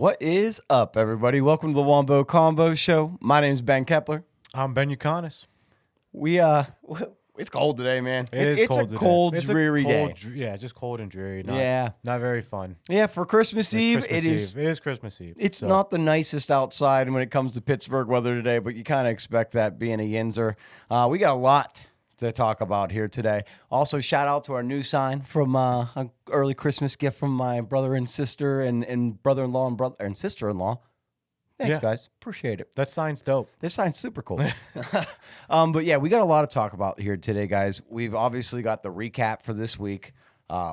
What is up, everybody? Welcome to the Wombo Combo Show. My name is Ben Kepler. I'm Ben Yukonis. It's cold today, man. It's It's cold a today. cold, It's dreary day. Yeah, just cold and dreary. Yeah. Not very fun. Yeah, for Christmas Eve, Christmas it is. Eve. It is Christmas Eve. It's so. not the nicest outside when it comes to Pittsburgh weather today, but you kind of expect that being a Yinzer. We got a lot to talk about here today. Also, shout out to our new sign from an early Christmas gift from my brother and sister and brother-in-law and sister-in-law. Thanks, guys. Appreciate it. That sign's dope. This sign's super cool. But yeah, we got a lot to talk about here today, guys. We've obviously got the recap for this week,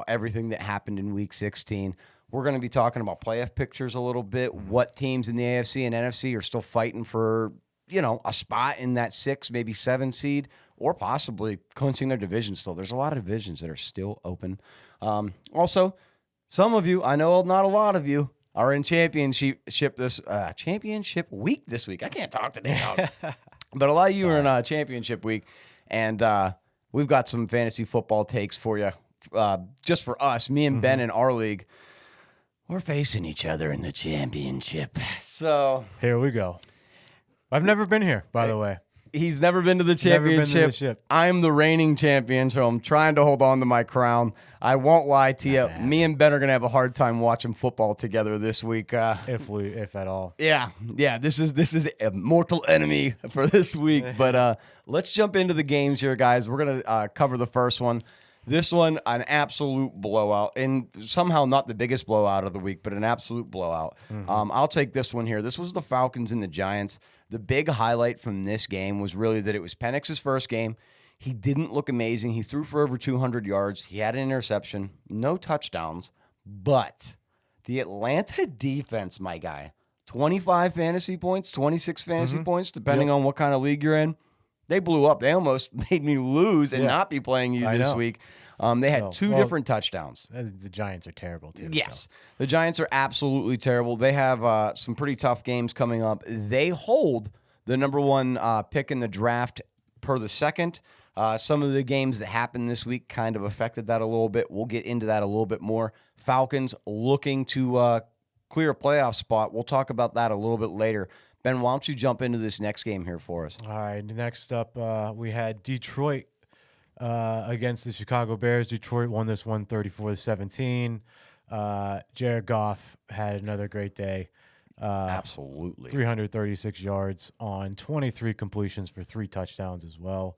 everything that happened in Week 16. We're going to be talking about playoff pictures a little bit, what teams in the AFC and NFC are still fighting for, a spot in that 6, maybe 7 seed, or possibly clinching their division still. There's a lot of divisions that are still open. Also, some of you, I know not a lot of you, are in championship week this week. I can't talk today, but a lot of you are in championship week, and we've got some fantasy football takes for you. Just for us, me and Ben in our league, we're facing each other in the championship. So here we go. I've never been here, by the way. He's never been to the championship. I'm the reigning champion, so I'm trying to hold on to my crown. I won't lie to you. Me and Ben are going to have a hard time watching football together this week. If at all. Yeah. This is a mortal enemy for this week. But let's jump into the games here, guys. We're going to cover the first one. This one, an absolute blowout, and somehow not the biggest blowout of the week, but an absolute blowout. I'll take this one here. This was the Falcons and the Giants. The big highlight from this game was really that it was Penix's first game. He didn't look amazing. He threw for over 200 yards. He had an interception, no touchdowns, but the Atlanta defense, my guy, 25 fantasy points, 26 fantasy points, depending on what kind of league you're in. They blew up. They almost made me lose and not be playing you this week. They had two different touchdowns. The Giants are terrible, too. Yes. So. The Giants are absolutely terrible. They have some pretty tough games coming up. They hold the number one pick in the draft per the second. Some of the games that happened this week kind of affected that a little bit. We'll get into that a little bit more. Falcons looking to clear a playoff spot. We'll talk about that a little bit later. Ben, why don't you jump into this next game here for us? All right. Next up, we had Detroit against the Chicago Bears. Detroit won this one 34-17. Jared Goff had another great day. Absolutely. 336 yards on 23 completions for 3 touchdowns as well.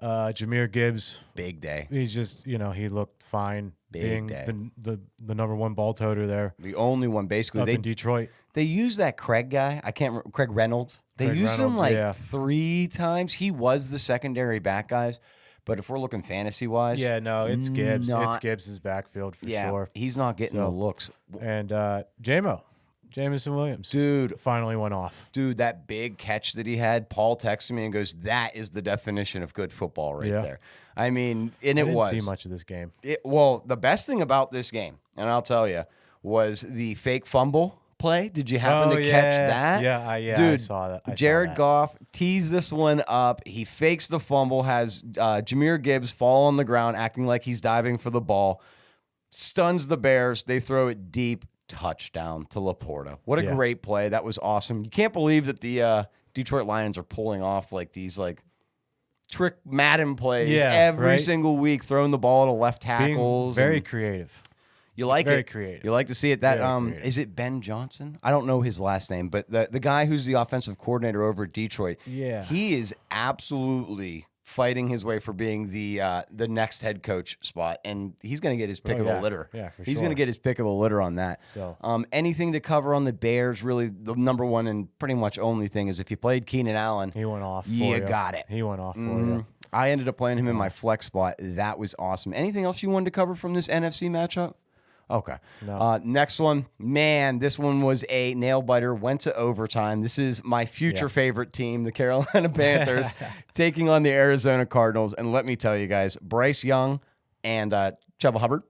Jahmyr Gibbs. Big day. He's just, he looked fine. Big day. The number one ball toter there. The only one, basically. In Detroit. They used that Craig guy. I can't remember. Craig Reynolds. They used him 3 times. He was the secondary back, guys. But if we're looking fantasy-wise. Yeah, no, it's Gibbs. It's Gibbs' backfield for sure. He's not getting the looks. And Jameson Williams. Dude. Finally went off. Dude, that big catch that he had, Paul texted me and goes, that is the definition of good football right there. I mean, and it was. I didn't see much of this game. The best thing about this game, and I'll tell you, was the fake fumble play. Did you happen to catch that? Yeah, Dude, I saw that. Jared Goff tees this one up. He fakes the fumble, has Jahmyr Gibbs fall on the ground, acting like he's diving for the ball, stuns the Bears. They throw it deep. Touchdown to Laporta. What a great play. That was awesome. You can't believe that the Detroit Lions are pulling off these trick Madden plays every single week, throwing the ball to left tackles. Being very creative. You like very it. Creative. You like to see it. That is it Ben Johnson? I don't know his last name, but the guy who's the offensive coordinator over at Detroit, he is absolutely fighting his way for being the next head coach spot, and he's going to get his pick of the litter. Yeah, for he's going to get his pick of the litter on that. So, anything to cover on the Bears? Really, the number one and pretty much only thing is if you played Keenan Allen, he went off. You got it. He went off for you. I ended up playing him in my flex spot. That was awesome. Anything else you wanted to cover from this NFC matchup? Okay. No. Next one, man, this one was a nail-biter, went to overtime. This is my future favorite team, the Carolina Panthers, taking on the Arizona Cardinals. And let me tell you guys, Bryce Young and Chuba Hubbard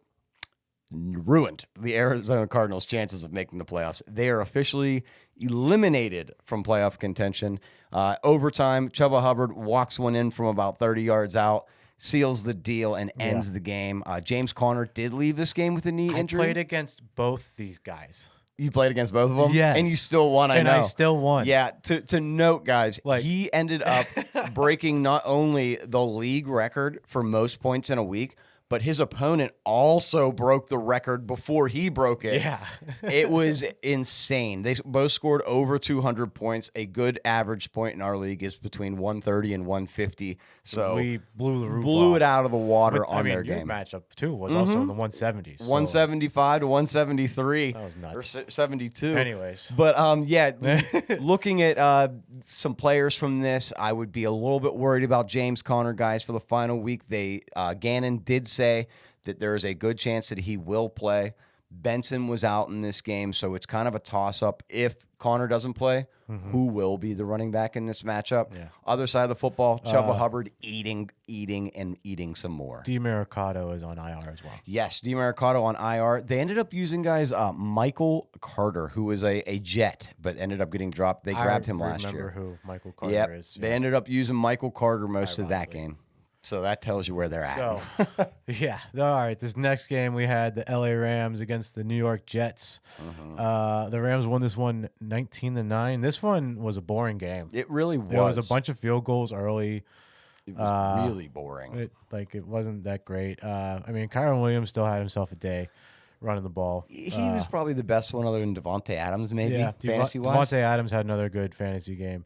ruined the Arizona Cardinals' chances of making the playoffs. They are officially eliminated from playoff contention. Overtime, Chuba Hubbard walks one in from about 30 yards out, seals the deal, and ends the game. James Conner did leave this game with a knee injury. I played against both these guys. You played against both of them? Yes. And you still won, I know. And I still won. Yeah, to note, guys, Like- he ended up breaking not only the league record for most points in a week, but his opponent also broke the record before he broke it. Yeah. It was insane. They both scored over 200 points. A good average point in our league is between 130 and 150. So we blew the roof blew off. it out of the water But, on their your game. matchup, too, was also in the 170s. so- 175 to 173. That was nuts. Or 72. Anyways. But yeah, looking at some players from this, I would be a little bit worried about James Conner, guys, for the final week. Gannon did say that there is a good chance that he will play. Benson was out in this game, so it's kind of a toss-up. If Conner doesn't play, who will be the running back in this matchup? Yeah. Other side of the football, Chuba Hubbard eating some more. DeMericato is on IR as well. Yes, DeMericato on IR. They ended up using, guys, Michael Carter, who was a Jet, but ended up getting dropped. They grabbed him last year. I remember who Michael Carter Yep. is. They ended up using Michael Carter most of that Ironically. game. So that tells you where they're at. So, yeah. All right. This next game, we had the LA Rams against the New York Jets. The Rams won this one 19-9. This one was a boring game. It really was. There was a bunch of field goals early. It was really boring. It wasn't that great. I mean, Kyron Williams still had himself a day running the ball. He was probably the best one other than Devontae Adams, maybe, Yeah, fantasy-wise. Devontae Adams had another good fantasy game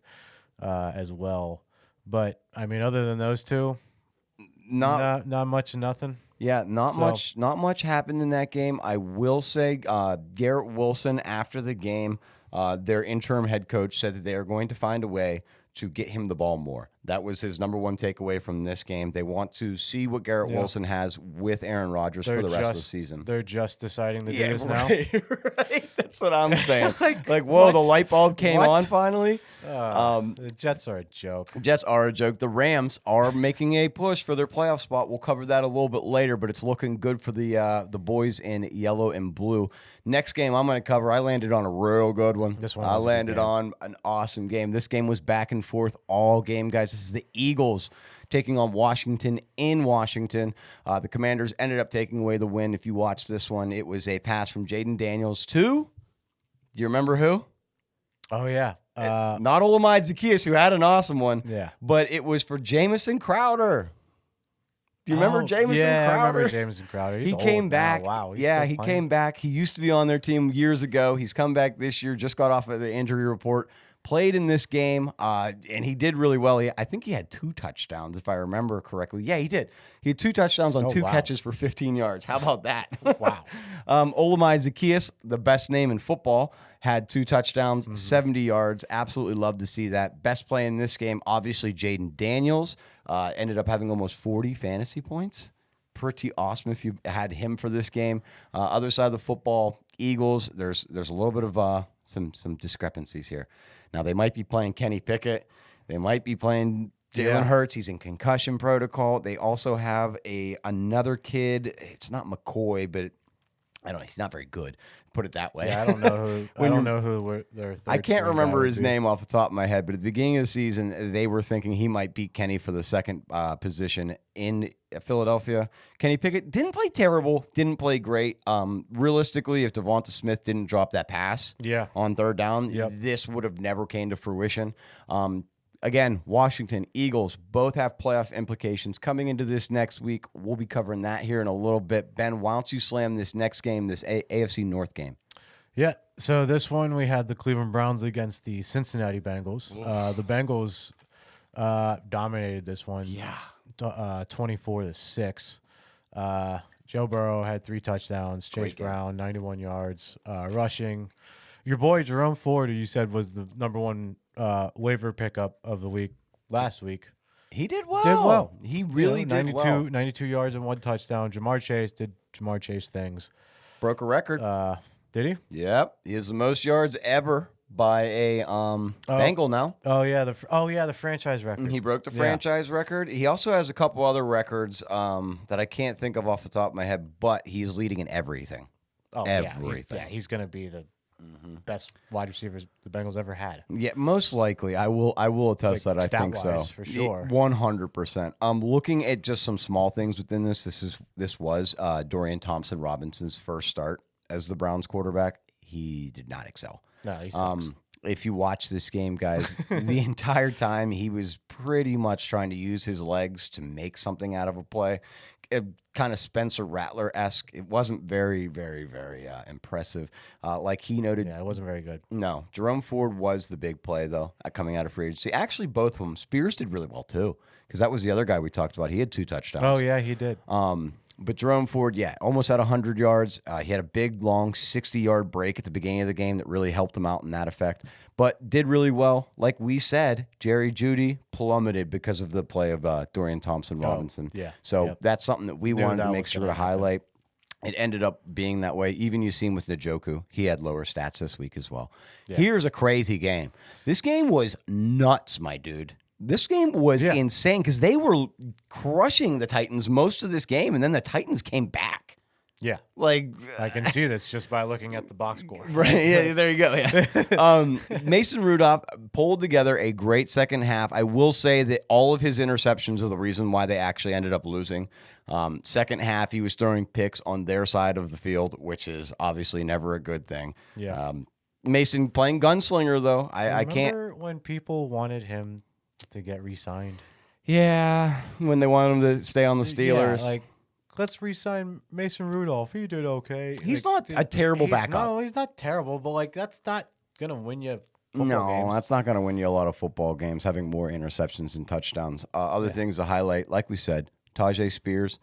as well. But, I mean, other than those two, not much of nothing. Yeah, not much happened in that game. I will say Garrett Wilson, after the game, their interim head coach said that they are going to find a way to get him the ball more. That was his number one takeaway from this game. They want to see what Garrett Wilson has with Aaron Rodgers for the rest of the season. They're just deciding to do this now. Right. That's what I'm saying. Like, whoa, what? the light bulb came What? on finally. The Jets are a joke. Jets are a joke. The Rams are making a push for their playoff spot. We'll cover that a little bit later, but it's looking good for the boys in yellow and blue. Next game I'm going to cover, I landed on a real good one. This one I was a good landed game. on an awesome game. This game was back and forth all game, guys. This is the Eagles taking on Washington in Washington. The Commanders ended up taking away the win. If you watch this one, it was a pass from Jaden Daniels to, do you remember who? Oh, yeah. Not Olamide Zacchaeus, who had an awesome one. Yeah. But it was for Jamison Crowder. Do you remember Jamison yeah, Crowder? I remember Jamison Crowder. He's He old came now. back. Wow. he's Yeah, still he playing. came back. He used to be on their team years ago. He's come back this year, just got off of the injury report, played in this game, and he did really well. I think he had 2 touchdowns, if I remember correctly. Yeah, he did. He had 2 touchdowns on 2 wow. catches for 15 yards. How about that? Wow. Olamide Zacchaeus, the best name in football, had 2 touchdowns, 70 yards. Absolutely love to see that. Best play in this game, obviously, Jaden Daniels. Ended up having almost 40 fantasy points. Pretty awesome if you had him for this game. Other side of the football, Eagles, there's a little bit of some discrepancies here. Now, they might be playing Kenny Pickett. They might be playing Jalen Hurts. He's in concussion protocol. They also have another kid. It's not McCoy, but I don't know. He's not very good. Put it that way. Yeah, I don't know who. I don't know who their third I can't string guy remember would his be. name off the top of my head, but at the beginning of the season, they were thinking he might beat Kenny for the second position in Philadelphia. Kenny Pickett didn't play terrible, didn't play great. Realistically, if Devonta Smith didn't drop that pass on third down, this would have never came to fruition. Again, Washington, Eagles, both have playoff implications coming into this next week. We'll be covering that here in a little bit. Ben, why don't you slam this next game, this AFC North game? Yeah. So this one we had the Cleveland Browns against the Cincinnati Bengals. The Bengals dominated this one. Yeah. 24-6. Joe Burrow had 3 touchdowns. Chase Brown 91 yards rushing. Your boy Jerome Ford, who you said was the number 1 waiver pickup of the week last week. He did well. He really did 92, well. 92 yards and 1 touchdown. Jamar Chase did Jamar Chase things. Broke a record. Did he? Yep. He has the most yards ever by a Bengal now. Oh yeah, the franchise record. He broke the franchise record. He also has a couple other records that I can't think of off the top of my head, but he's leading in everything. Oh everything. Yeah, he's going to be the best wide receivers the Bengals ever had. Yeah, most likely. I will attest that I think so. For sure. 100%. Looking at just some small things within this was Dorian Thompson-Robinson's first start as the Browns quarterback. he did not excel. No, he sucks. If you watch this game, guys, the entire time he was pretty much trying to use his legs to make something out of a play. Kind of Spencer Rattler-esque. It wasn't very, very, very impressive. Like he noted. Yeah, it wasn't very good. No. Jerome Ford was the big play, though, coming out of free agency. Actually, both of them. Spears did really well, too, because that was the other guy we talked about. He had 2 touchdowns. Oh, yeah, he did. But Jerome Ford, yeah, almost at 100 yards. He had a big, long 60-yard break at the beginning of the game that really helped him out in that effect. But did really well. Like we said, Jerry Jeudy plummeted because of the play of Dorian Thompson-Robinson. Yeah. So that's something that we wanted to make sure to highlight. It ended up being that way. Even you seen with Njoku, he had lower stats this week as well. Yeah. Here's a crazy game. This game was nuts, my dude. This game was insane because they were crushing the Titans most of this game, and then the Titans came back. Yeah. Like I can see this just by looking at the box score. Right. Yeah, there you go. Yeah. Mason Rudolph pulled together a great second half. I will say that all of his interceptions are the reason why they actually ended up losing. Second half, he was throwing picks on their side of the field, which is obviously never a good thing. Yeah. Mason playing gunslinger, though. I can't. Remember when people wanted him to get re-signed? Yeah, when they wanted him to stay on the Steelers. Yeah, like, let's re-sign Mason Rudolph. He did okay. He's not a terrible backup. No, he's not terrible, but like that's not gonna win you football games. That's not gonna win you a lot of football games. Having more interceptions and touchdowns. Other things to highlight, like we said, Tajay Spears.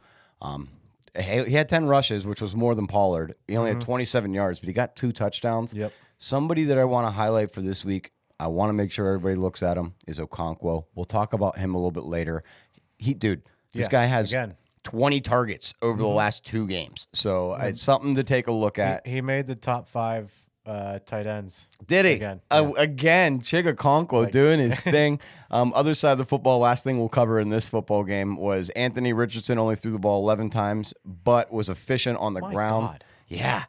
He had 10 rushes, which was more than Pollard. He only had 27 yards, but he got 2 touchdowns. Yep. Somebody that I want to highlight for this week, I want to make sure everybody looks at him, is Okonkwo. We'll talk about him a little bit later. This guy has 20 targets over the last 2 games. So it's something to take a look at. He made the top 5 tight ends. Did he? Again, again, Chig Okonkwo doing his thing. Other side of the football, last thing we'll cover in this football game was Anthony Richardson only threw the ball 11 times, but was efficient on the ground. God. Yeah.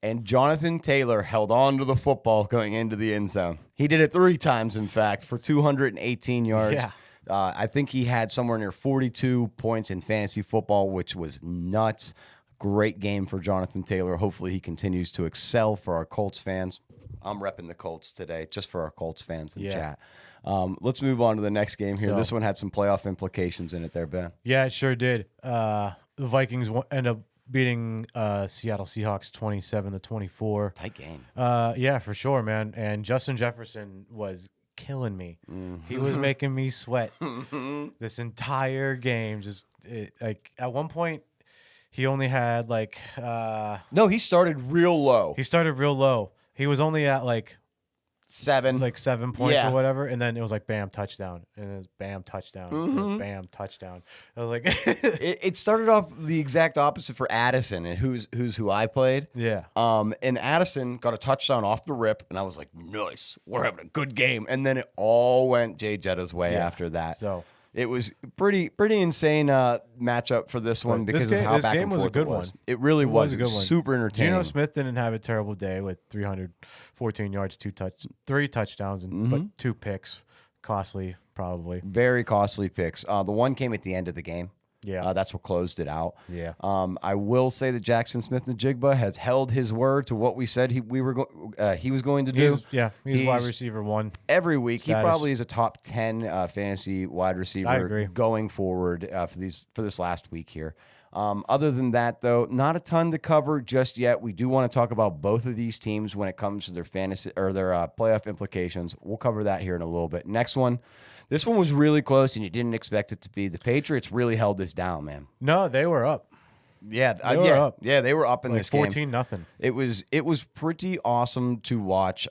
And Jonathan Taylor held on to the football going into the end zone. He did it 3 times, in fact, for 218 yards. Yeah. I think he had somewhere near 42 points in fantasy football, which was nuts. Great game for Jonathan Taylor. Hopefully he continues to excel for our Colts fans. I'm repping the Colts today, just for our Colts fans in chat. Let's move on to the next game here. This one had some playoff implications in it there, Ben. Yeah, it sure did. The Vikings end up beating Seattle Seahawks 27-24. Tight game. Yeah, for sure, man. And Justin Jefferson was killing me. He was making me sweat this entire game. Like at one point, he only had like no, he started real low. He started real low. He was only at like 7 points or whatever, and then it was like bam, touchdown, and it was bam, touchdown, and it was bam, touchdown. I was like, it started off the exact opposite for Addison, and who I played. Yeah. And Addison got a touchmatch off the rip, and I was like, nice, we're having a good game. And then it all went Jay Jetta's way after that. So it was pretty insane matchup for this one because of how back and forth was a good it was. one. It really was. A good It was one. super entertaining. Geno Smith didn't have a terrible day with 314 yards, 3 touchdowns, but 2 picks. Costly, probably. Very costly picks. The one came at the end of the game. Yeah. That's what closed it out. Yeah. I will say that Jackson Smith-Njigba has held his word to what we said he was going to do. He's wide receiver 1. Every week. Status. He probably is a top 10 fantasy wide receiver I agree. going forward for this last week here. Other than that, though, not a ton to cover just yet. We do want to talk about both of these teams when it comes to their fantasy or their playoff implications. We'll cover that here in a little bit. Next one. This one was really close, and you didn't expect it to be. The Patriots really held this down, man. No, they were up. Yeah, they were up. Yeah, they were up in like this game. 14-0. It was pretty awesome to watch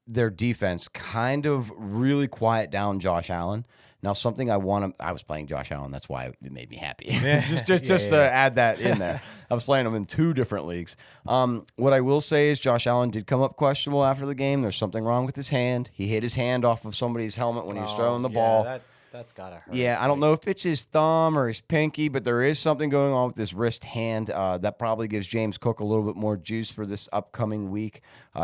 their defense kind of really quiet down Josh Allen. Now, something I was playing Josh Allen. That's why it made me happy. just to add that in there. I was playing him in 2 different leagues. What I will say is Josh Allen did come up questionable after the game. There's something wrong with his hand. He hit his hand off of somebody's helmet when he was throwing the ball. That's gotta hurt. Yeah, I don't know if it's his thumb or his pinky, but there is something going on with his wrist hand that probably gives James Cook a little bit more juice for this upcoming week.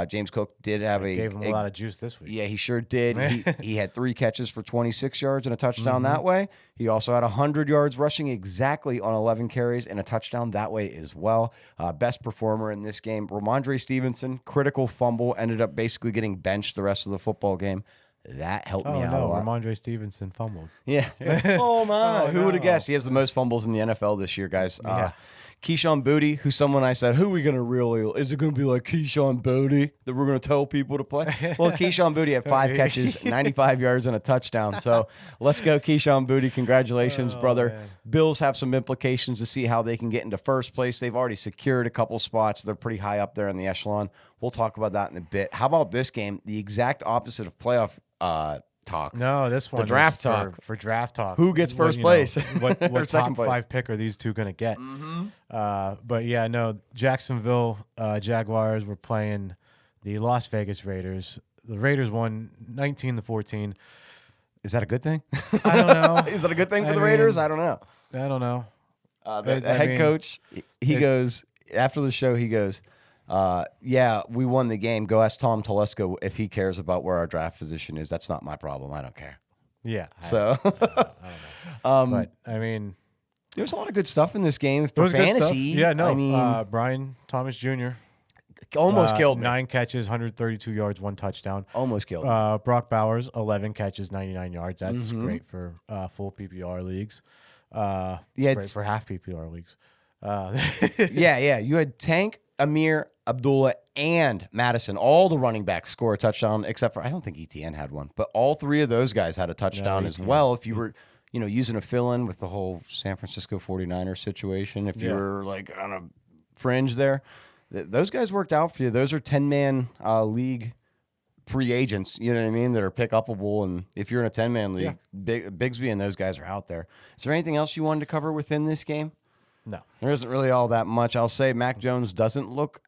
James Cook did have Gave him a lot of juice this week. Yeah, he sure did. He had 3 catches for 26 yards and a touchdown that way. He also had 100 yards rushing exactly on 11 carries and a touchdown that way as well. Best performer in this game, Ramondre Stevenson, critical fumble, ended up basically getting benched the rest of the football game. That helped me out a lot. Ramondre Stevenson fumbled. Yeah. Oh, my. Who would have guessed? He has the most fumbles in the NFL this year, guys. Yeah. Keyshawn Boutte, who's someone I said, who are we going to really – is it going to be like Keyshawn Boutte that we're going to tell people to play? Well, Keyshawn Boutte had 5 catches, 95 yards, and a touchdown. So let's go, Keyshawn Boutte. Congratulations, brother. Man. Bills have some implications to see how they can get into first place. They've already secured a couple spots. They're pretty high up there in the echelon. We'll talk about that in a bit. How about this game? The exact opposite of playoff talk. No, this one draft is talk. for draft talk. Who gets first place? What Or second top place? 5 pick are these two going to get? But yeah, no, Jacksonville Jaguars were playing the Las Vegas Raiders. The Raiders won 19-14. Is that a good thing? I don't know. Is that a good thing for I the Raiders? mean, I don't know. I don't know. The head coach, he goes, after the show, he goes, yeah, we won the game. Go ask Tom Telesco if he cares about where our draft position is. That's not my problem. I don't care. Yeah. So, I don't know. But, I mean, there's a lot of good stuff in this game there for was good stuff. fantasy. Yeah, no. I mean, Brian Thomas Jr. almost killed me. 9 catches, 132 yards, 1 touchdown. Almost killed me. Brock Bowers, 11 catches, 99 yards. That's great for full PPR leagues. Great for half PPR leagues. Yeah. You had Tank, Amir, Abdullah, and Madison. All the running backs score a touchdown, except for I don't think ETN had one, but all 3 of those guys had a touchdown as well. If you were, using a fill-in with the whole San Francisco 49ers situation, if you were like on a fringe there, those guys worked out for you. Those are 10-man league free agents, you know what I mean, that are pick-upable. And if you're in a 10-man league, Bigsby and those guys are out there. Is there anything else you wanted to cover within this game? No. There isn't really all that much. I'll say Mac Jones doesn't look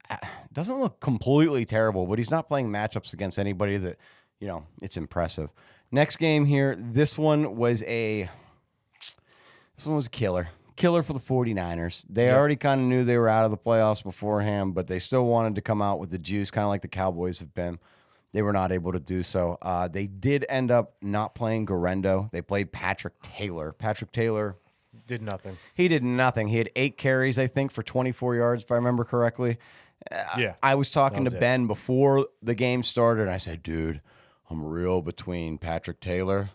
completely terrible, but he's not playing matchups against anybody that, it's impressive. Next game here, this one was a killer. Killer for the 49ers. They already kind of knew they were out of the playoffs beforehand, but they still wanted to come out with the juice, kind of like the Cowboys have been. They were not able to do so. They did end up not playing Garendo. They played Patrick Taylor. Patrick Taylor did nothing. He did nothing. He had 8 carries, I think, for 24 yards, if I remember correctly. I was talking to Ben before the game started, and I said, dude, I'm real between Patrick Taylor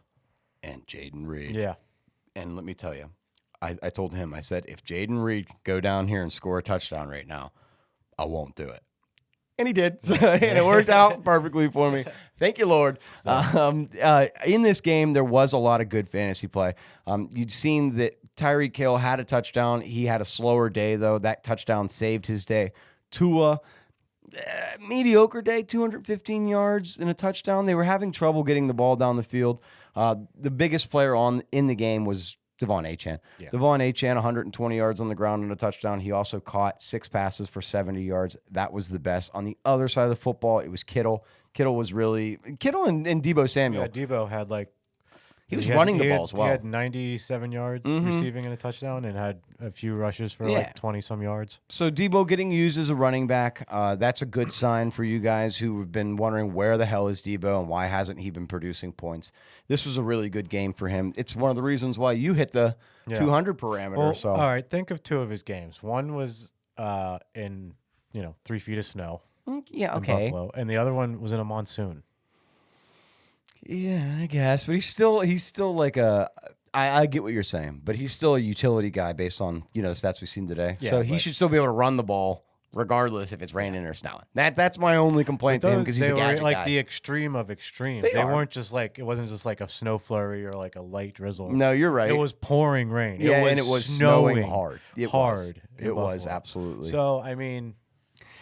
and Jaden Reed. Yeah. And let me tell you, I told him, I said, if Jaden Reed could go down here and score a touchdown right now, I won't do it. And he did, and it worked out perfectly for me. Thank you, Lord. In this game, there was a lot of good fantasy play. You'd seen that Tyreek Hill had a touchdown. He had a slower day, though. That touchdown saved his day. Tua, mediocre day, 215 yards and a touchdown. They were having trouble getting the ball down the field. The biggest player in the game was Devon Achane. Yeah. Devon Achane, 120 yards on the ground and a touchdown. He also caught 6 passes for 70 yards. That was the best. On the other side of the football, it was Kittle. Kittle and Deebo Samuel. Yeah, Deebo had he was running the ball as well. He had 97 yards receiving and a touchdown and had a few rushes for 20-some yards. So Deebo getting used as a running back, that's a good sign for you guys who have been wondering where the hell is Deebo and why hasn't he been producing points. This was a really good game for him. It's one of the reasons why you hit the 200 parameter. Well, all right, think of 2 of his games. One was in 3 feet of snow. Yeah, in Buffalo, and the other one was in a monsoon. Yeah, I guess, but he's still like I get what you're saying, but he's still a utility guy based on the stats we've seen today. Yeah, so he should still be able to run the ball regardless if it's raining or snowing. That's my only complaint to him because he's a gadget guy. Like the extreme of extremes. They weren't just it wasn't just like a snow flurry or like a light drizzle. No, you're right. It was pouring rain. Yeah, it was snowing hard. It was absolutely. So I mean.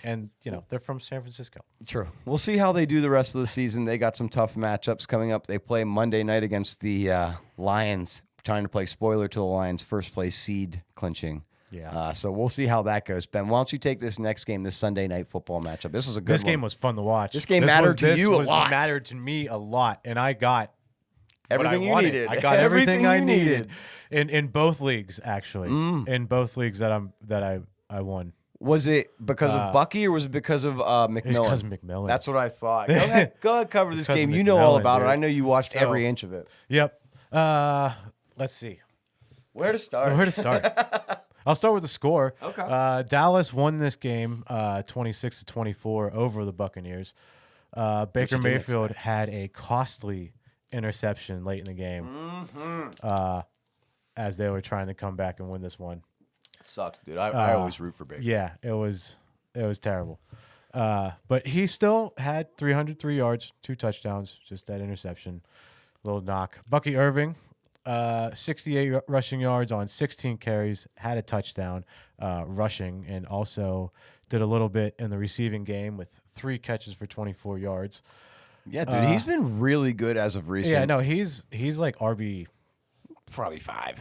And, they're from San Francisco. True. We'll see how they do the rest of the season. They got some tough matchups coming up. They play Monday night against the Lions, trying to play spoiler to the Lions' first-place seed clinching. Yeah. So we'll see how that goes. Ben, why don't you take this next game, this Sunday night football matchup? This was a good This game was fun to watch. This game mattered to you a lot. It mattered to me a lot, and I got Everything you needed. I got everything I you needed in both leagues actually. In both leagues that I won. Was it because of Bucky or was it because of McMillan? It's because of McMillan. That's what I thought. Go ahead, cover this game. You know McMillan, all about dude. it. I know you watched every inch of it. Yep. Let's see. Where to start? I'll start with the score. Okay. Dallas won this game 26-24 over the Buccaneers. Baker Mayfield had a costly interception late in the game as they were trying to come back and win this one. Sucked, dude. I always root for Baker. Yeah, it was terrible. But he still had 303 yards, 2 touchdowns, just that interception. Little knock. Bucky Irving, 68 rushing yards on 16 carries, had a touchdown rushing, and also did a little bit in the receiving game with 3 catches for 24 yards. Yeah, dude, he's been really good as of recent. Yeah, no, he's like RB probably 5,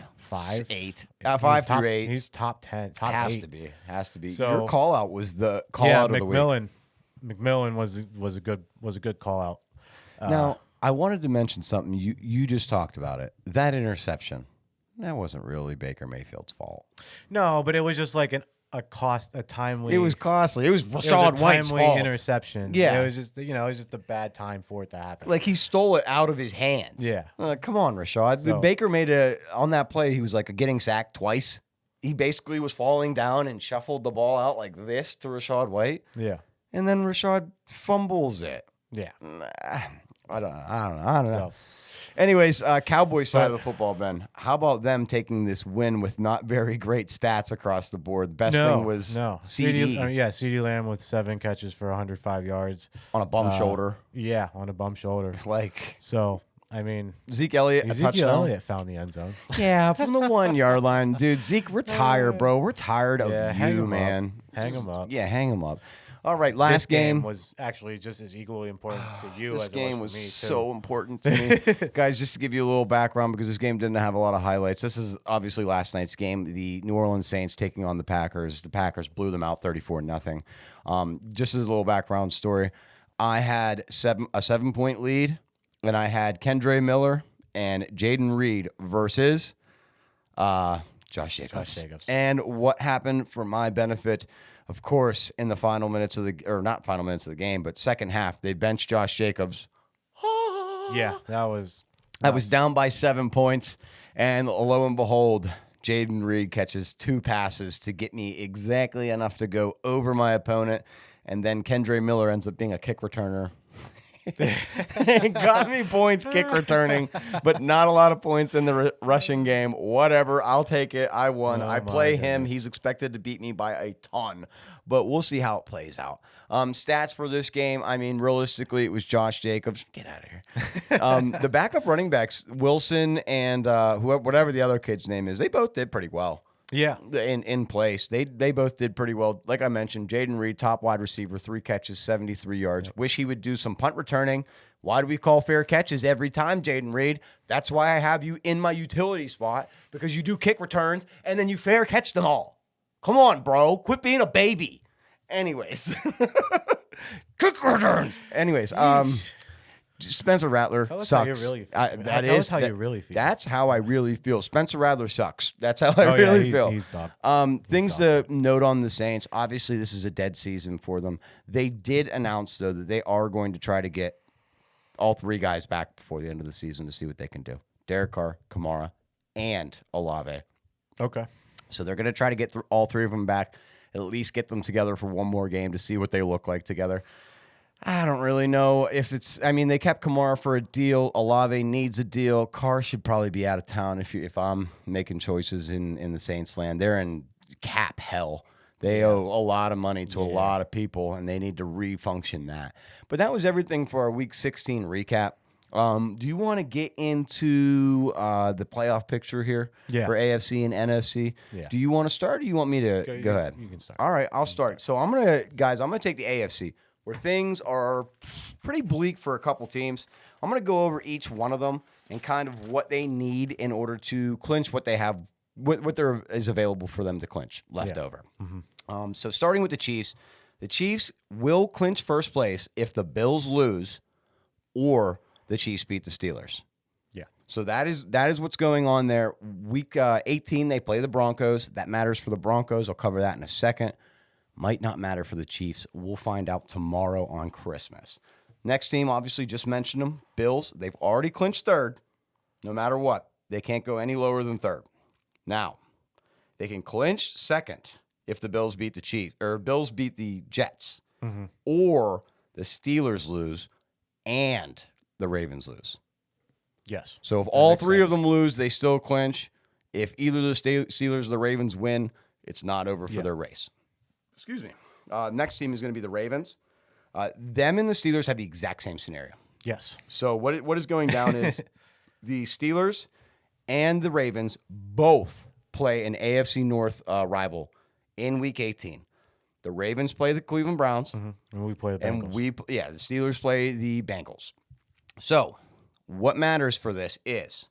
8. 5 through 8. He's top 10, top has 8. Has to be. So, your call out was the call out of the week. McMillan was a good call out. Now, I wanted to mention something. You just talked about it. That interception, that wasn't really Baker Mayfield's fault. No, but it was just like a timely. It was costly. It was Rashad White's fault. Interception. Yeah, it was just a bad time for it to happen. Like he stole it out of his hands. Yeah, come on, Rashad. The Baker made on that play. He was like getting sacked twice. He basically was falling down and shuffled the ball out like this to Rashad White. Yeah, and then Rashad fumbles it. Yeah, I don't know. Anyways, Cowboys side of the football, Ben. How about them taking this win with not very great stats across the board? The best thing was CD. CD Lamb with 7 catches for 105 yards. On a bum shoulder. Yeah, on a bum shoulder. So, I mean, Ezekiel Elliott found the end zone. Yeah, from the 1 yard line. Dude, Zeke, we're tired, bro. We're tired of you, man. Hang him up. Yeah, hang him up. All right, last game was actually just as equally important to you this as game it was for me, too. So important to me. Guys, just to give you a little background, because this game didn't have a lot of highlights. This is obviously last night's game. The New Orleans Saints taking on the Packers. The Packers blew them out 34-0. Just as a little background story, I had a 7-point lead, and I had Kendre Miller and Jaden Reed versus Josh Jacobs. And what happened for my benefit? Of course, in the final minutes of not final minutes of the game, but second half, they benched Josh Jacobs. Yeah, that was down by 7 points, and lo and behold, Jaden Reed catches 2 passes to get me exactly enough to go over my opponent, and then Kendre Miller ends up being a kick returner. Got me points kick returning, but not a lot of points in the rushing game. Whatever, I'll take it. I won. I play him. He's expected to beat me by a ton, but we'll see how it plays out. Stats for this game, I mean, realistically, it was Josh Jacobs. Get out of here. The backup running backs, Wilson and whatever the other kid's name is, they both did pretty well. Yeah, in place. They both did pretty well. Like I mentioned, Jaden Reed, top wide receiver, 3 catches, 73 yards. Yep. Wish he would do some punt returning. Why do we call fair catches every time, Jaden Reed? That's why I have you in my utility spot, because you do kick returns and then you fair catch them all. Come on, bro. Quit being a baby. Anyways. Kick returns. Anyways, Spencer Rattler sucks. How you really feel. That's how you really feel. That's how I really feel. Spencer Rattler sucks. That's how I really feel. He's dog. Things to note on the Saints. Obviously, this is a dead season for them. They did announce, though, that they are going to try to get all 3 guys back before the end of the season to see what they can do. Derek Carr, Kamara, and Olave. Okay. So they're going to try to get all 3 of them back, at least get them together for one more game to see what they look like together. I don't really know if it's. I mean, they kept Kamara for a deal. Olave needs a deal. Carr should probably be out of town if I'm making choices in the Saints land. They're in cap hell. They owe a lot of money to a lot of people, and they need to refunction that. But that was everything for our Week 16 recap. Do you want to get into the playoff picture here for AFC and NFC? Yeah. Do you want to start, or do you want me to go ahead? You can start. All right, I'll start. So I'm gonna take the AFC, where things are pretty bleak for a couple teams. I'm going to go over each one of them and kind of what they need in order to clinch what they have, what there is available for them to clinch left over. Mm-hmm. So starting with the Chiefs will clinch first place if the Bills lose or the Chiefs beat the Steelers. Yeah. So that is what's going on there. Week 18, they play the Broncos. That matters for the Broncos. I'll cover that in a second. Might not matter for the Chiefs. We'll find out tomorrow on Christmas. Next team, obviously, just mentioned them. Bills. They've already clinched third. No matter what, they can't go any lower than third. Now, they can clinch second if the Bills beat the Chiefs or Bills beat the Jets, or the Steelers lose and the Ravens lose. Yes. So if all three of them lose, they still clinch. If either the Steelers or the Ravens win, it's not over for their race. Excuse me. Next team is going to be the Ravens. Them and the Steelers have the exact same scenario. Yes. So what is going down is the Steelers and the Ravens both play an AFC North rival in Week 18. The Ravens play the Cleveland Browns. And we play the Bengals. And the Steelers play the Bengals. So what matters for this is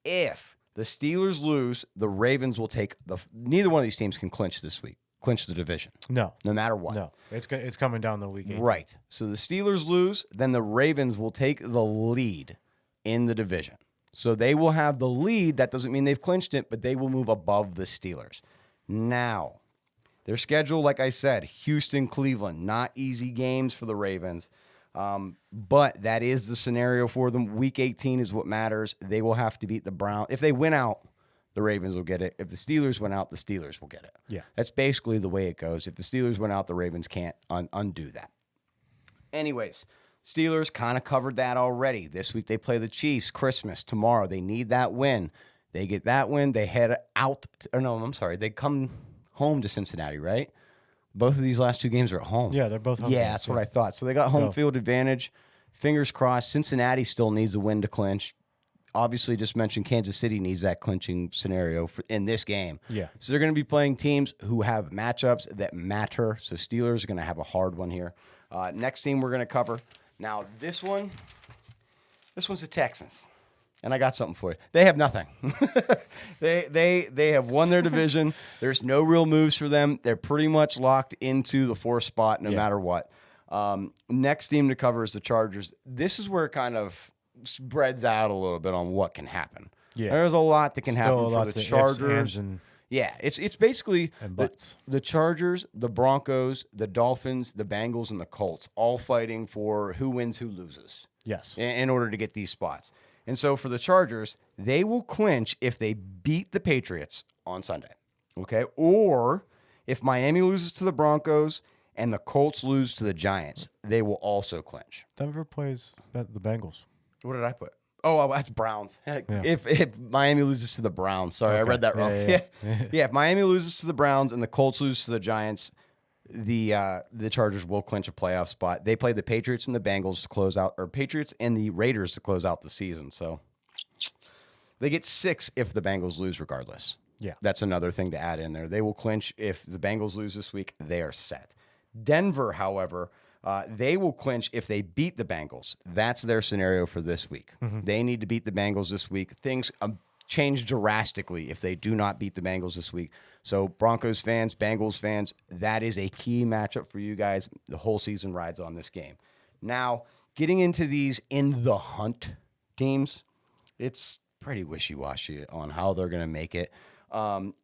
if the Steelers lose, the Ravens will take neither one of these teams can clinch this week, clinch the division. No matter what. No, it's coming down the week 18. Right. So the Steelers lose, then the Ravens will take the lead in the division. So they will have the lead. That doesn't mean they've clinched it, but they will move above the Steelers. Now, their schedule, like I said, Houston, Cleveland, not easy games for the Ravens. But that is the scenario for them. Week 18 is what matters. They will have to beat the Browns. If they win out, the Ravens will get it. If the Steelers win out, the Steelers will get it. Yeah. That's basically the way it goes. If the Steelers win out, the Ravens can't undo that. Anyways, Steelers kind of covered that already. This week they play the Chiefs, Christmas, tomorrow. They need that win. They get that win. They head out. They come home to Cincinnati, right? Both of these last two games are at home. Yeah, they're both home. Yeah, that's what I thought. So they got home field advantage. Fingers crossed. Cincinnati still needs a win to clinch. Obviously, just mentioned Kansas City needs that clinching scenario in this game. Yeah. So they're going to be playing teams who have matchups that matter. So Steelers are going to have a hard one here. Next team we're going to cover. Now, this one's the Texans. And I got something for you. They have nothing. They have won their division. There's no real moves for them. They're pretty much locked into the 4th spot no matter what. Next team to cover is the Chargers. This is where it kind of spreads out a little bit on what can happen. Yeah. There's a lot that can happen for the Chargers. Yeah, it's basically the Chargers, the Broncos, the Dolphins, the Bengals, and the Colts all fighting for who wins, who loses. Yes. In order to get these spots. And so for the Chargers, they will clinch if they beat the Patriots on Sunday, okay? Or if Miami loses to the Broncos and the Colts lose to the Giants, they will also clinch. Denver plays the Bengals. What did I put? Oh, that's Browns. Yeah. If Miami loses to the Browns. Sorry, I read that wrong. Yeah. If Miami loses to the Browns and the Colts lose to the Giants, the Chargers will clinch a playoff spot. They play the Patriots and the Bengals to close out, or Patriots and the Raiders to close out the season. So they get 6 if the Bengals lose regardless. Yeah. That's another thing to add in there. They will clinch if the Bengals lose this week. They are set. Denver, however, they will clinch if they beat the Bengals. That's their scenario for this week. They need to beat the Bengals this week. Things change drastically if they do not beat the Bengals this week. So Broncos fans, Bengals fans, that is a key matchup for you guys. The whole season rides on this game. Now, getting into these in the hunt teams, it's pretty wishy-washy on how they're going to make it.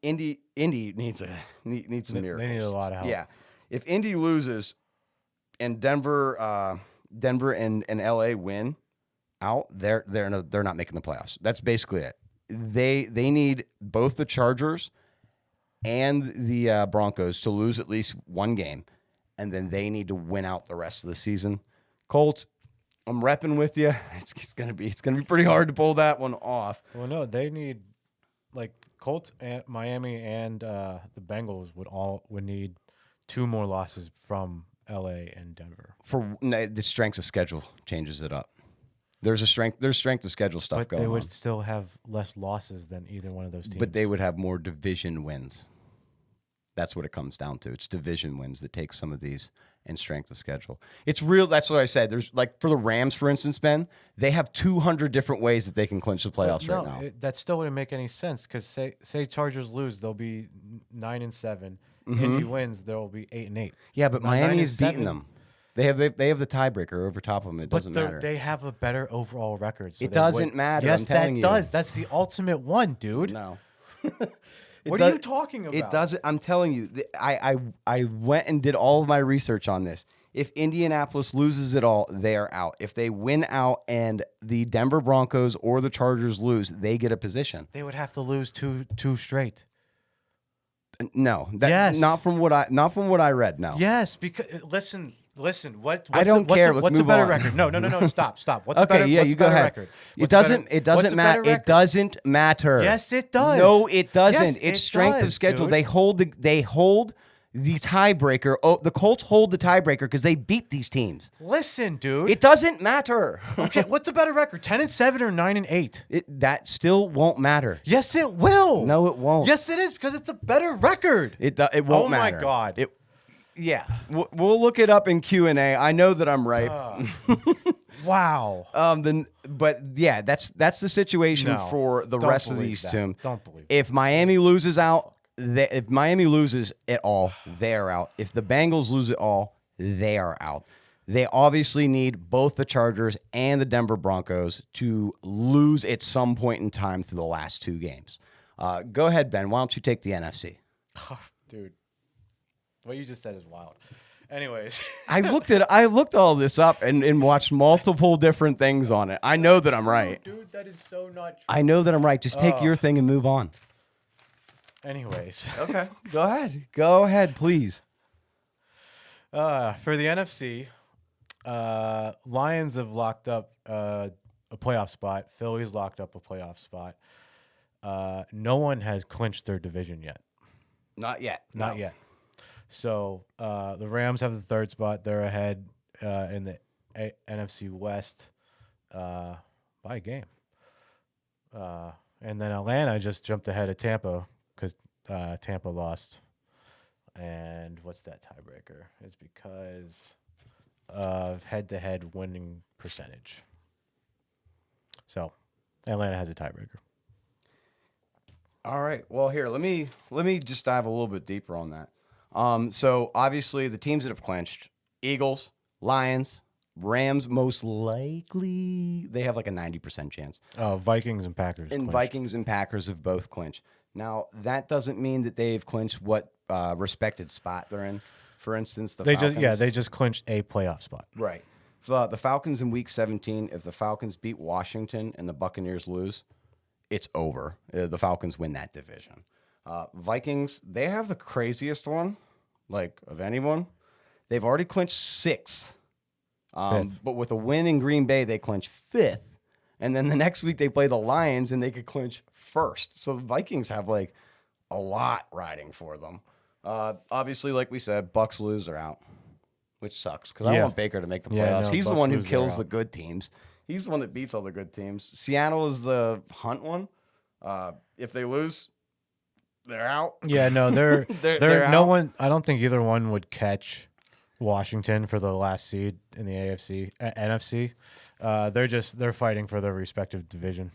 Indy needs some miracles. They need a lot of help. Yeah. If Indy loses and Denver and LA win out, they're not making the playoffs. That's basically it. They need both the Chargers and the Broncos to lose at least one game, and then they need to win out the rest of the season. Colts, I'm repping with you. It's gonna be pretty hard to pull that one off. Well, no, they need Colts, and Miami, and the Bengals would need 2 more losses from LA and Denver. For the strength of schedule changes it up. There's strength of schedule stuff going on. But they would still have less losses than either one of those teams. But they would have more division wins. That's what it comes down to. It's division wins that take some of these and strength of schedule. It's real. That's what I said. There's for the Rams, for instance, Ben, they have 200 different ways that they can clinch the playoffs right now. That still wouldn't make any sense because say Chargers lose, they'll be 9-7. Indy wins, they'll be 8-8. Yeah, but Miami is beating them. They have the tiebreaker over top of them. It doesn't matter. They have a better overall record. So It doesn't matter. Yes, I'm telling you. does. That's the ultimate one, dude. No. What are you talking about? It doesn't. I'm telling you. I went and did all of my research on this. If Indianapolis loses it all, they are out. If they win out and the Denver Broncos or the Chargers lose, they get a position. They would have to lose two straight. No, yes. Not from what I read. No. Yes, because listen. I don't care. What's a better record? No. Stop. What's okay, better? yeah, What's you a go better ahead. record? It doesn't matter. It doesn't matter. Yes, it does. No, it doesn't. Yes, it's it strength does, of schedule. dude. They hold the tiebreaker. Oh, the Colts hold the tiebreaker because they beat these teams. Listen, dude. It doesn't matter. Okay, what's a better record? 10-7 or 9-8? That still won't matter. Yes, it will. No, it won't. Yes, it is because it's a better record. It won't matter. Oh my God. Yeah, we'll look it up in Q&A. I know that I'm right. Wow. But yeah, that's the situation for the rest of these teams. Don't believe. If Miami loses out, if Miami loses it all, they're out. If the Bengals lose it all, they are out. They obviously need both the Chargers and the Denver Broncos to lose at some point in time through the last two games. Go ahead, Ben. Why don't you take the NFC? Dude. What you just said is wild. Anyways, I looked all this up and watched multiple different things on it. I know that I'm right. Dude, that is so not true. I know that I'm right. Just take your thing and move on. Anyways. Okay. Go ahead. Go ahead, please. For the NFC, Lions have locked up a playoff spot. Philly's locked up a playoff spot. No one has clinched their division yet. Not yet. Not yet. So the Rams have the third spot. They're ahead in the NFC West by a game. And then Atlanta just jumped ahead of Tampa because Tampa lost. And what's that tiebreaker? It's because of head-to-head winning percentage. So Atlanta has a tiebreaker. All right. Well, here, let me just dive a little bit deeper on that. So obviously the teams that have clinched: Eagles, Lions, Rams. Most likely they have like a 90% chance. Vikings and Packers. And clinched. Vikings and Packers have both clinched. Now that doesn't mean that they've clinched what respected spot they're in. For instance, the Falcons. They just clinched a playoff spot. Right. The Falcons in Week 17. If the Falcons beat Washington and the Buccaneers lose, it's over. The Falcons win that division. Vikings, they have the craziest one, like of anyone. They've already clinched 6th. But with a win in Green Bay, they clinch 5th. And then the next week they play the Lions and they could clinch 1st. So the Vikings have like a lot riding for them. Obviously, like we said, Bucks lose, they're out, which sucks because I want Baker to make the playoffs. Yeah, no, He's the Bucks one who lose, kills they're the out. good teams. He's the one that beats all the good teams. Seattle is the hunt one. If they lose, they're out. Yeah, no, they're They're no out. one. I don't think either one would catch Washington for the last seed in the NFC. They're fighting for their respective division.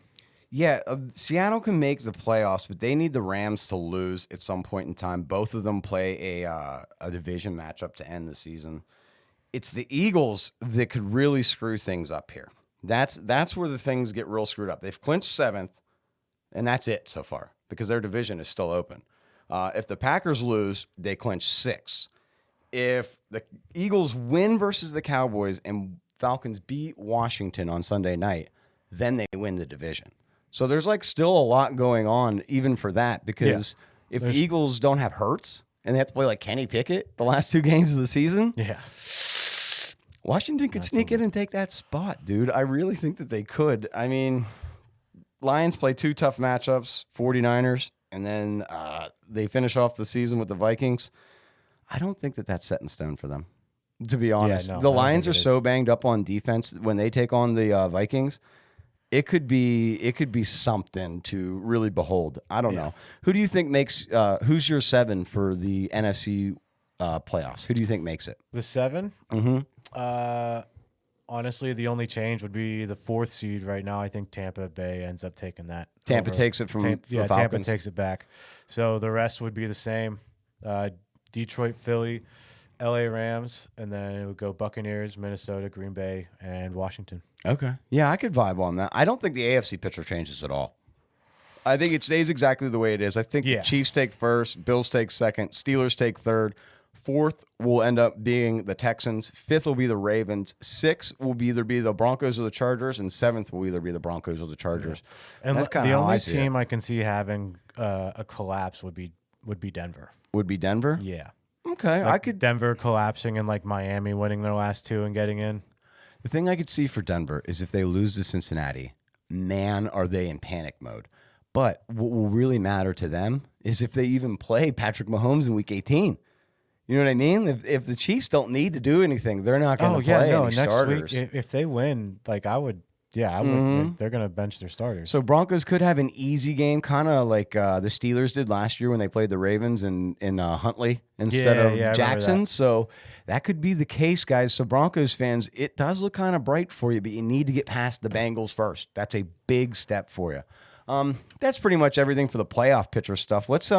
Yeah, Seattle can make the playoffs, but they need the Rams to lose at some point in time. Both of them play a division matchup to end the season. It's the Eagles that could really screw things up here. That's where the things get real screwed up. They've clinched 7th, and that's it so far because their division is still open. If the Packers lose, they clinch 6th. If the Eagles win versus the Cowboys and Falcons beat Washington on Sunday night, then they win the division. So there's like still a lot going on even for that because if the Eagles don't have Hurts and they have to play like Kenny Pickett the last 2 games of the season, Washington could sneak in and take that spot, dude. I really think that they could. I mean, Lions play 2 tough matchups, 49ers, and then they finish off the season with the Vikings. I don't think that that's set in stone for them, to be honest. no, I the don't Lions think are it so banged up on defense when they take on the Vikings. It could be something to really behold. I don't know. Who do you think makes? Who's your 7 for the NFC playoffs? Who do you think makes it? The 7. Mm-hmm. Honestly, the only change would be the 4th seed right now. I think Tampa Bay ends up taking that. Tampa takes it from the Tampa Falcons. takes it back. So the rest would be the same. Detroit, Philly, L.A. Rams, and then it would go Buccaneers, Minnesota, Green Bay, and Washington. Okay. Yeah, I could vibe on that. I don't think the AFC picture changes at all. I think it stays exactly the way it is. I think the Chiefs take first, Bills take second, Steelers take third. Fourth will end up being the Texans. Fifth will be the Ravens. Sixth will either be the Broncos or the Chargers, and seventh will either be the Broncos or the Chargers. Yeah. And that's kind of the how only I see team it. I can see having a collapse would be Denver. Would be Denver? Yeah. Okay, Like I could. Denver collapsing and like Miami winning their last two and getting in. The thing I could see for Denver is if they lose to Cincinnati, man, are they in panic mode. But what will really matter to them is if they even play Patrick Mahomes in Week 18. You know what I mean? If the Chiefs don't need to do anything, they're not going to play any next starters. week if they win, like I would. They're going to bench their starters. So Broncos could have an easy game, kind of like the Steelers did last year when they played the Ravens in Huntley instead of Jackson. So that could be the case, guys. So Broncos fans, it does look kind of bright for you, but you need to get past the Bengals first. That's a big step for you. That's pretty much everything for the playoff picture stuff. Let's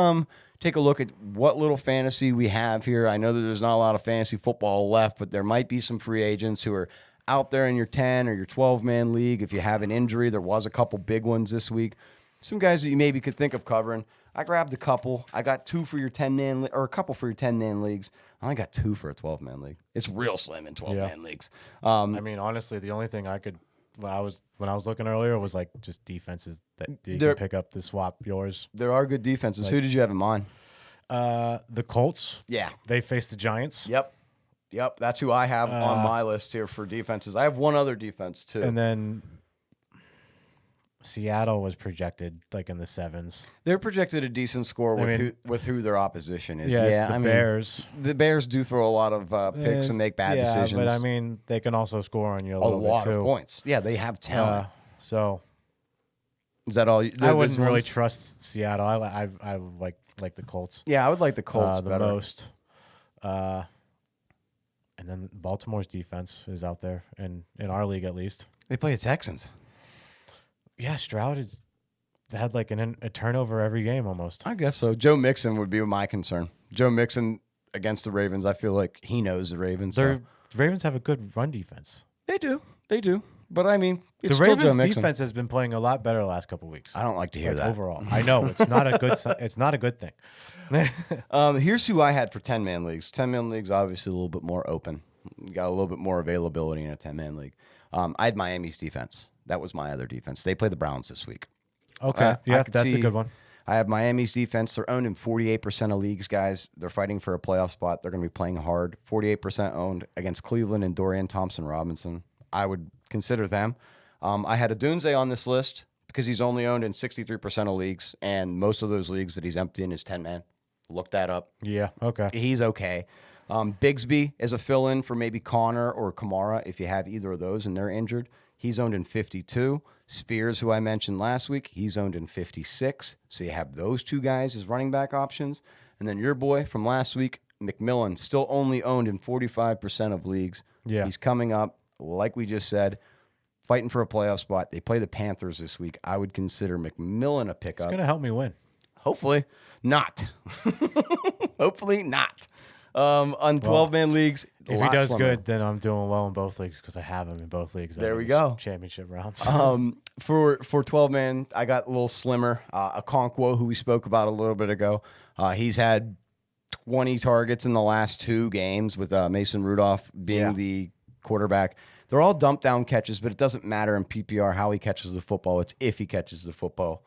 take a look at what little fantasy we have here. I know that there's not a lot of fantasy football left, but there might be some free agents who are out there in your 10 or your 12-man league. If you have an injury, there was a couple big ones this week. Some guys that you maybe could think of covering. I grabbed a couple. I got two for your 10-man or a couple for your 10-man leagues. I only got two for a 12-man league. It's real slim in 12-man leagues. I mean, honestly, the only thing I could when I was looking earlier was like just defenses that you can pick up to swap yours. There are good defenses. Who did you have in mind? The Colts. Yeah. They faced the Giants. Yep, that's who I have on my list here for defenses. I have one other defense, too. And then Seattle was projected like in the 7s. They're projected a decent score with who their opposition is. Yeah, it's the Bears. The Bears do throw a lot of picks and make bad decisions. But I mean, they can also score on you a lot of points. Yeah, they have talent. So is that all? I wouldn't really trust Seattle. I like the Colts. Yeah, I would like the Colts the better. most. And then Baltimore's defense is out there, in our league at least. They play the Texans. Yeah, Stroud had like a turnover every game almost. I guess so. Joe Mixon would be my concern. Joe Mixon against the Ravens. I feel like he knows the Ravens. The Ravens have a good run defense. They do. But I mean, it's the still Joe Ravens' Mixon. defense has been playing a lot better the last couple of weeks. I don't like to hear that overall. I know it's not a good. It's not a good thing. Here's who I had for 10-man leagues. 10-man leagues obviously a little bit more open. You got a little bit more availability in a 10-man league. I had Miami's defense. That was my other defense. They play the Browns this week. Okay, that's a good one. I have Miami's defense. They're owned in 48% of leagues, guys. They're fighting for a playoff spot. They're going to be playing hard. 48% owned against Cleveland and Dorian Thompson-Robinson. I would consider them. I had Adunze on this list because he's only owned in 63% of leagues, and most of those leagues that he's empty in is 10-man. Look that up. Yeah, okay. He's okay. Bigsby is a fill-in for maybe Connor or Kamara if you have either of those and they're injured. He's owned in 52. Spears, who I mentioned last week, he's owned in 56. So you have those two guys as running back options. And then your boy from last week, McMillan, still only owned in 45% of leagues. Yeah. He's coming up, like we just said, fighting for a playoff spot. They play the Panthers this week. I would consider McMillan a pickup. It's going to help me win. Hopefully not. Hopefully not. On 12-man leagues, if he does good, then I'm doing well in both leagues because I have him in both leagues. There we go. Championship rounds. For 12-man, I got a little slimmer. Okonkwo, who we spoke about a little bit ago. He's had 20 targets in the last 2 games with Mason Rudolph being the quarterback. They're all dump down catches, but it doesn't matter in PPR how he catches the football. It's if he catches the football.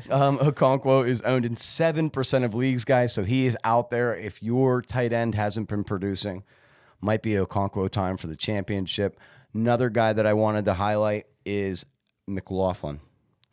Okonkwo is owned in 7% of leagues, guys, so he is out there. If your tight end hasn't been producing, might be Okonkwo time for the championship. Another guy that I wanted to highlight is McLaughlin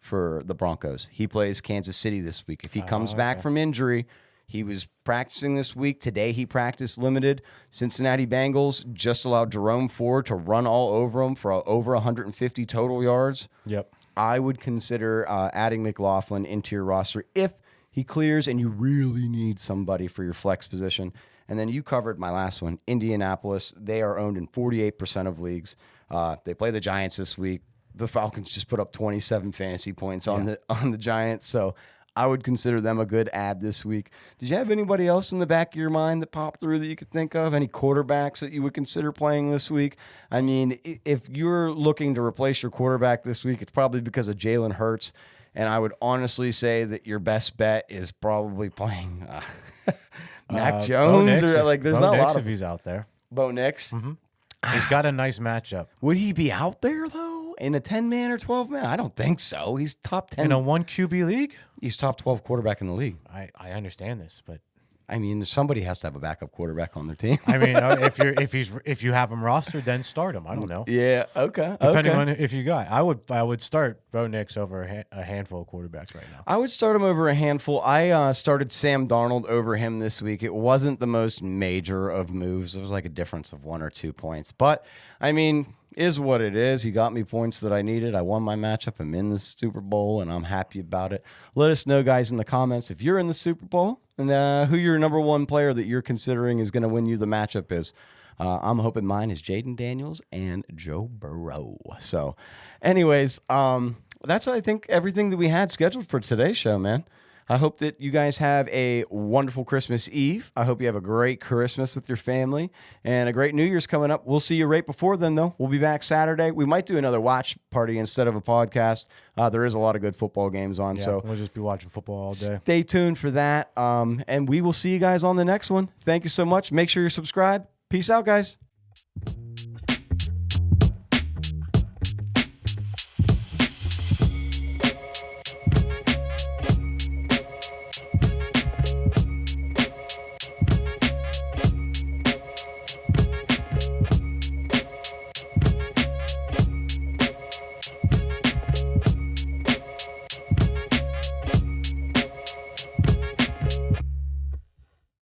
for the Broncos. He plays Kansas City this week. If he comes back from injury, he was practicing this week. Today he practiced limited. Cincinnati Bengals just allowed Jerome Ford to run all over him for over 150 total yards. Yep. I would consider adding McLaughlin into your roster if he clears and you really need somebody for your flex position. And then you covered my last one, Indianapolis. They are owned in 48% of leagues. They play the Giants this week. The Falcons just put up 27 fantasy points on the Giants. So I would consider them a good add this week. Did you have anybody else in the back of your mind that popped through that you could think of? Any quarterbacks that you would consider playing this week? I mean, if you're looking to replace your quarterback this week, it's probably because of Jalen Hurts. And I would honestly say that your best bet is probably playing Mac Jones. There's not a lot of if he's out there. Bo Nix. Mm-hmm. He's got a nice matchup. Would he be out there, though, in a 10-man or 12-man? I don't think so. He's top 10. In a 1 QB league? He's top 12 quarterback in the league. I understand this, but I mean, somebody has to have a backup quarterback on their team. I mean, if you have him rostered, then start him. I don't know. Yeah, okay. Depending on if you got, I would start Bo Nix over a handful of quarterbacks right now. I would start him over a handful. I started Sam Darnold over him this week. It wasn't the most major of moves. It was like a difference of 1 or 2 points. But, I mean, is what it is. He got me points that I needed. I won my matchup. I'm in the Super Bowl, and I'm happy about it. Let us know, guys, in the comments if you're in the Super Bowl and who your number one player that you're considering is going to win you the matchup is. I'm hoping mine is Jaden Daniels and Joe Burrow. So, anyways, that's, I think, everything that we had scheduled for today's show, man. I hope that you guys have a wonderful Christmas Eve. I hope you have a great Christmas with your family and a great New Year's coming up. We'll see you right before then, though. We'll be back Saturday. We might do another watch party instead of a podcast. There is a lot of good football games on, so we'll just be watching football all day. Stay tuned for that, and we will see you guys on the next one. Thank you so much. Make sure you're subscribed. Peace out, guys.